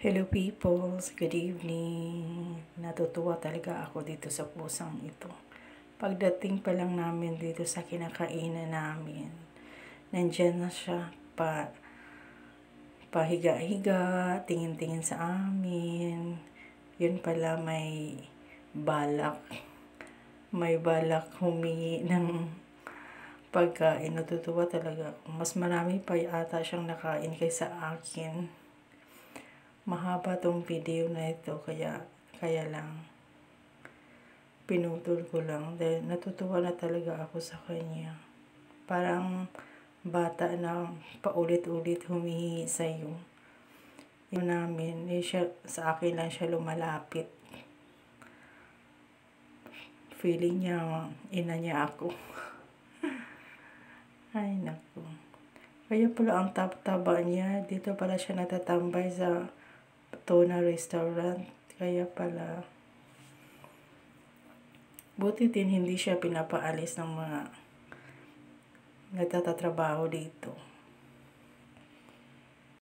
Hello peoples, good evening. Natutuwa talaga ako dito sa pusang ito. Pagdating pa lang namin dito sa kinakainan namin, nandyan na siya pahiga-higa, tingin-tingin sa amin. Yun pala balak, may balak humingi ng pagkain. Natutuwa talaga. Mas marami pa ata siyang nakain kaysa akin. Mahaba tong video na ito, kaya lang pinutol ko lang dahil natutuwa na talaga ako sa kanya. Parang bata na paulit-ulit humihingi sa'yo. Yung namin, sa akin lang siya lumalapit. Feeling niya, ina niya ako. Ay, naku. Kaya pala ang taba niya. Dito pala siya natatambay sa Tona Restaurant. Kaya pala, buti din hindi siya pinapaalis ng mga nagtatrabaho dito.